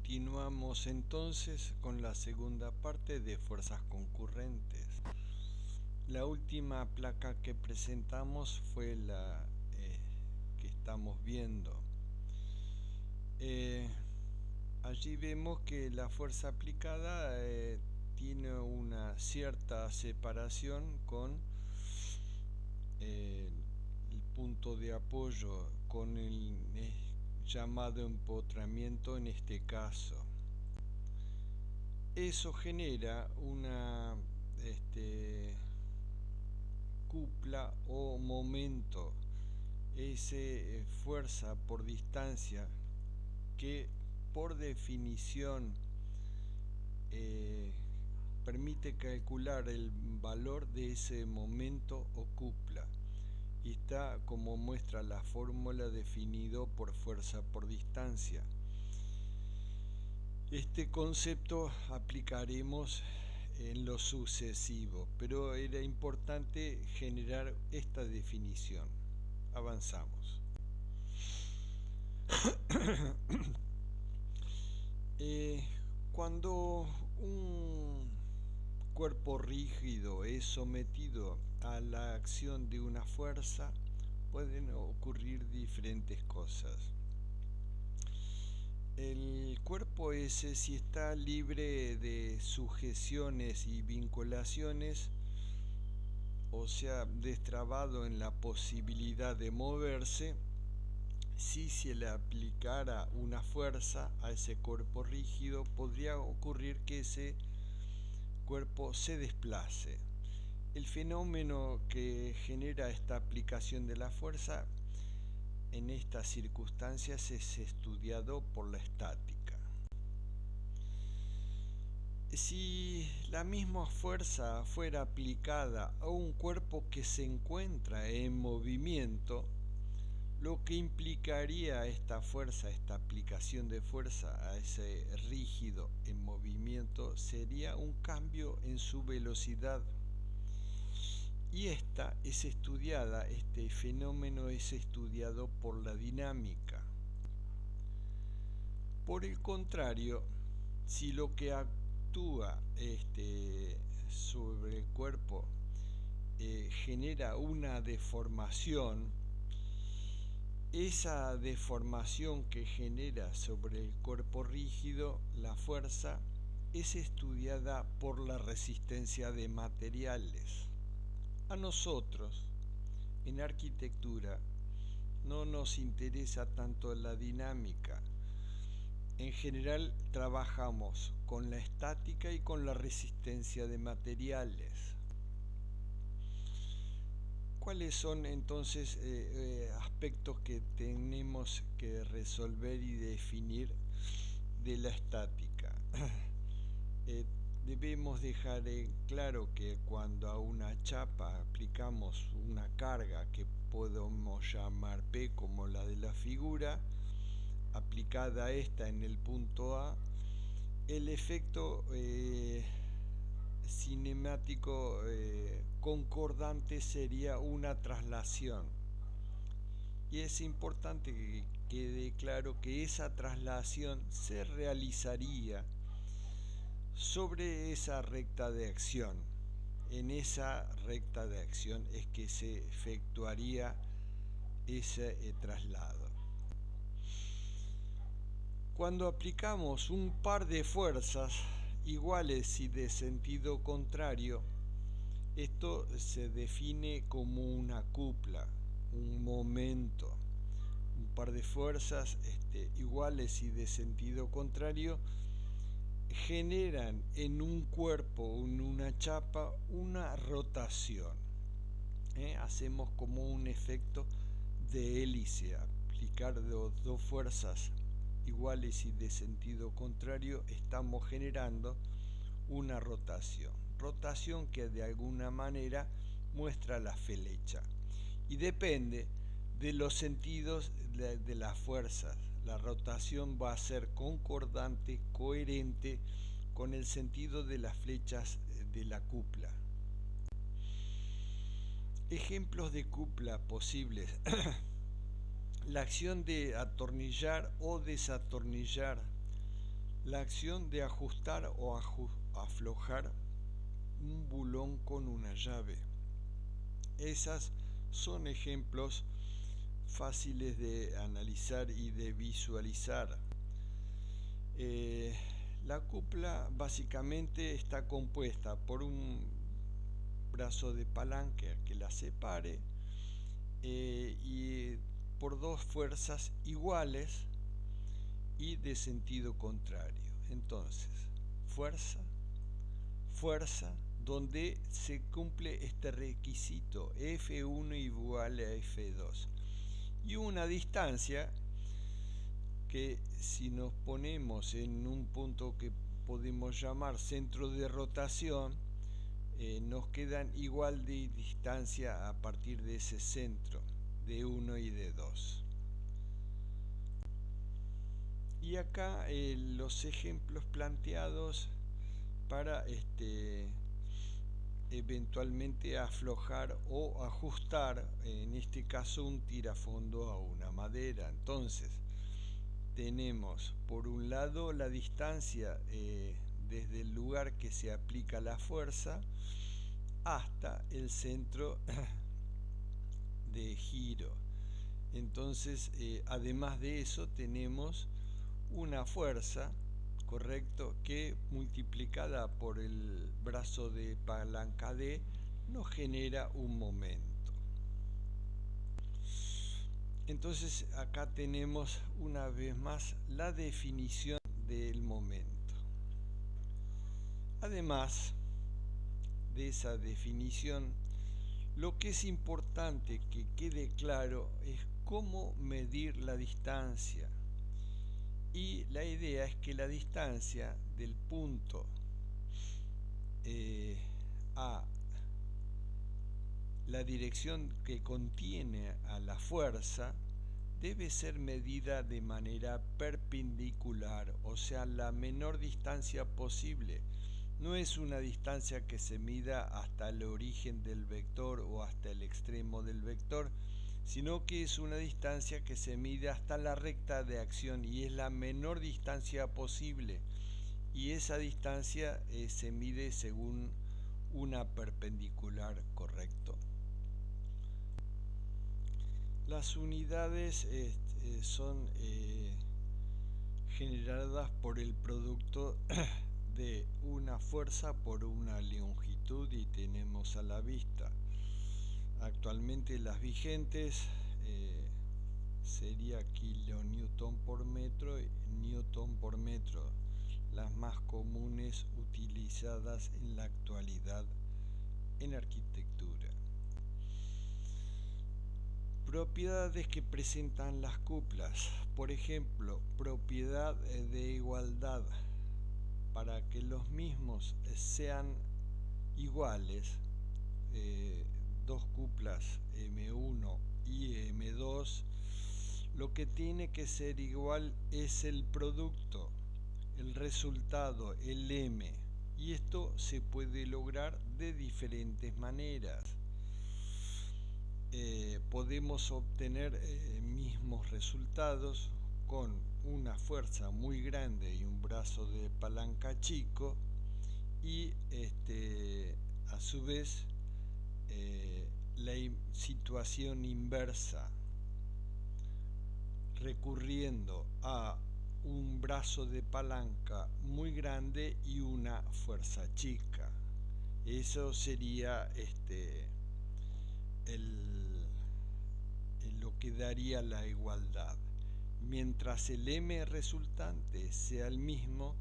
Continuamos entonces con la segunda parte de fuerzas concurrentes. La última placa que presentamos fue la que estamos viendo. Allí vemos que la fuerza aplicada tiene una cierta separación con el punto de apoyo, con el llamado empotramiento en este caso. Eso genera una cupla o momento, ese fuerza por distancia que por definición permite calcular el valor de ese momento o cupla. Y está, como muestra la fórmula, definido por fuerza por distancia. Este concepto aplicaremos en lo sucesivo, pero era importante generar esta definición. Avanzamos. Cuando un cuerpo rígido es sometido a la acción de una fuerza, pueden ocurrir diferentes cosas. El cuerpo ese, si está libre de sujeciones y vinculaciones, o sea, destrabado en la posibilidad de moverse, si se le aplicara una fuerza a ese cuerpo rígido, podría ocurrir que ese cuerpo se desplace. El fenómeno que genera esta aplicación de la fuerza en estas circunstancias es estudiado por la estática. Si la misma fuerza fuera aplicada a un cuerpo que se encuentra en movimiento, lo que implicaría esta fuerza, esta aplicación de fuerza a ese rígido en movimiento, sería un cambio en su velocidad. Y esta es estudiada, este fenómeno es estudiado por la dinámica. Por el contrario, si lo que actúa sobre el cuerpo genera una deformación, esa deformación que genera sobre el cuerpo rígido la fuerza es estudiada por la resistencia de materiales. A nosotros, en arquitectura, no nos interesa tanto la dinámica. En general trabajamos con la estática y con la resistencia de materiales. ¿Cuáles son entonces aspectos que tenemos que resolver y definir de la estática? Debemos dejar claro que cuando a una chapa aplicamos una carga que podemos llamar P, como la de la figura, aplicada a esta en el punto A, el efecto cinemático concordante sería una traslación. Y es importante que quede claro que esa traslación se realizaría sobre esa recta de acción. En esa recta de acción es que se efectuaría ese traslado. Cuando aplicamos un par de fuerzas iguales y de sentido contrario, esto se define como una cupla, un momento. Un par de fuerzas iguales y de sentido contrario generan en un cuerpo, en una chapa, una rotación. Hacemos como un efecto de hélice. Aplicar dos fuerzas iguales y de sentido contrario, estamos generando una rotación que de alguna manera muestra la flecha y depende de los sentidos de las fuerzas. La rotación va a ser concordante, coherente con el sentido de las flechas de la cupla. Ejemplos de cupla posibles. La acción de atornillar o desatornillar La acción de ajustar o aflojar un bulón con una llave. Esas son ejemplos fáciles de analizar y de visualizar. La cupla básicamente está compuesta por un brazo de palanca que la separe y por dos fuerzas iguales y de sentido contrario. Entonces, fuerza, fuerza, donde se cumple este requisito F1 igual a F2 y una distancia que si nos ponemos en un punto que podemos llamar centro de rotación, nos quedan igual de distancia a partir de ese centro de 1 y de 2. Y acá los ejemplos planteados para eventualmente aflojar o ajustar, en este caso un tirafondo a una madera. Entonces tenemos por un lado la distancia desde el lugar que se aplica la fuerza hasta el centro de giro. Entonces además de eso tenemos una fuerza, correcto, que multiplicada por el brazo de palanca D nos genera un momento. Entonces acá tenemos una vez más la definición del momento. Además de esa definición, lo que es importante que quede claro es cómo medir la distancia. Y la idea es que la distancia del punto a la dirección que contiene a la fuerza debe ser medida de manera perpendicular, o sea, la menor distancia posible. No es una distancia que se mida hasta el origen del vector o hasta el extremo del vector, sino que es una distancia que se mide hasta la recta de acción y es la menor distancia posible. Y esa distancia se mide según una perpendicular, correcto. Las unidades son generadas por el producto de una fuerza por una longitud y tenemos a la vista. Actualmente las vigentes sería kilonewton por metro y newton por metro, las más comunes utilizadas en la actualidad en arquitectura. Propiedades que presentan las cuplas, por ejemplo, propiedad de igualdad. Para que los mismos sean iguales, dos cuplas M1 y M2, lo que tiene que ser igual es el producto, el resultado, el M, y esto se puede lograr de diferentes maneras. Podemos obtener mismos resultados con una fuerza muy grande y un brazo de palanca chico y a su vez la situación inversa, recurriendo a un brazo de palanca muy grande y una fuerza chica. Eso sería lo que daría la igualdad. Mientras el M resultante sea el mismo,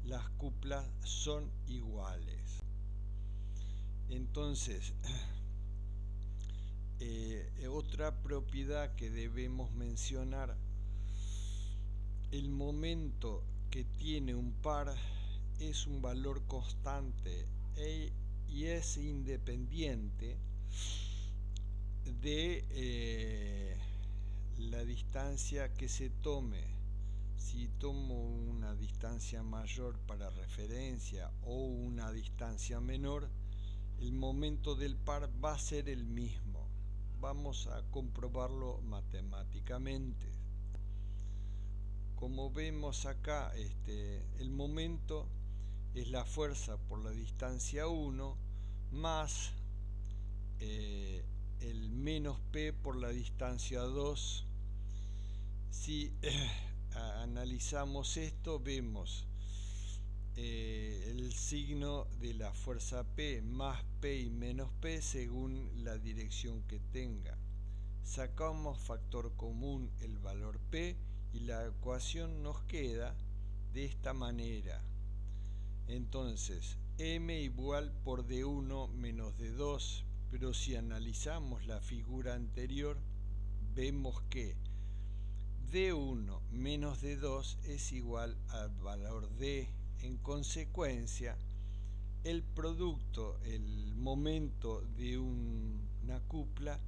las cuplas son iguales. Entonces, otra propiedad que debemos mencionar, el momento que tiene un par es un valor constante y es independiente de la distancia que se tome. Si tomo una distancia mayor para referencia o una distancia menor, el momento del par va a ser el mismo. Vamos a comprobarlo matemáticamente. como vemos acá, el momento es la fuerza por la distancia 1 más el menos P por la distancia 2. Si analizamos esto, vemos el signo de la fuerza P más P y menos P según la dirección que tenga. Sacamos factor común el valor P y la ecuación nos queda de esta manera. Entonces, M igual por D1 menos D2, pero si analizamos la figura anterior, vemos que D1 menos D2 es igual al valor D. En consecuencia, el producto, el momento de una cupla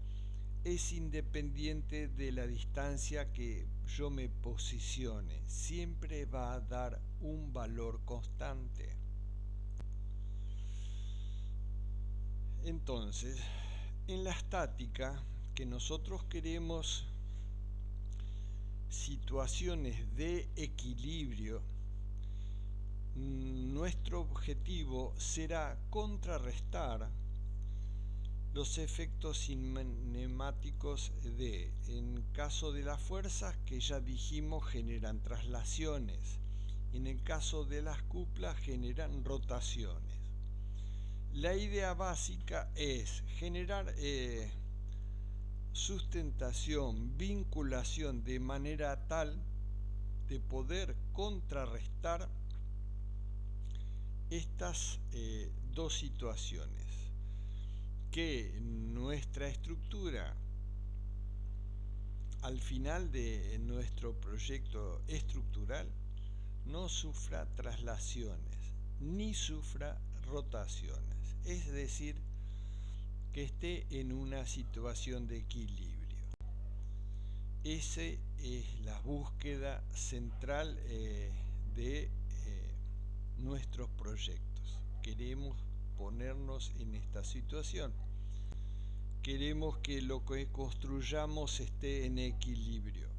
es independiente de la distancia que yo me posicione. Siempre va a dar un valor constante. Entonces, en la estática, que nosotros queremos situaciones de equilibrio, nuestro objetivo será contrarrestar los efectos cinemáticos en caso de las fuerzas que ya dijimos generan traslaciones, en el caso de las cuplas generan rotaciones. La idea básica es generar sustentación, vinculación de manera tal de poder contrarrestar estas dos situaciones, que nuestra estructura al final de nuestro proyecto estructural no sufra traslaciones ni sufra rotaciones, es decir, que esté en una situación de equilibrio. Esa es la búsqueda central de nuestros proyectos. Queremos ponernos en esta situación. Queremos que lo que construyamos esté en equilibrio.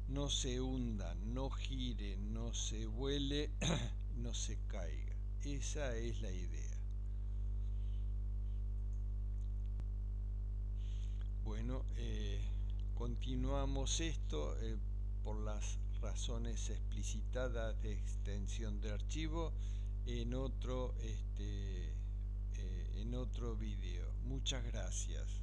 No se hunda, no gire, no se vuele, no se caiga. Esa es la idea. Bueno, continuamos esto por las razones explicitadas de extensión de archivo en otro video. Muchas gracias.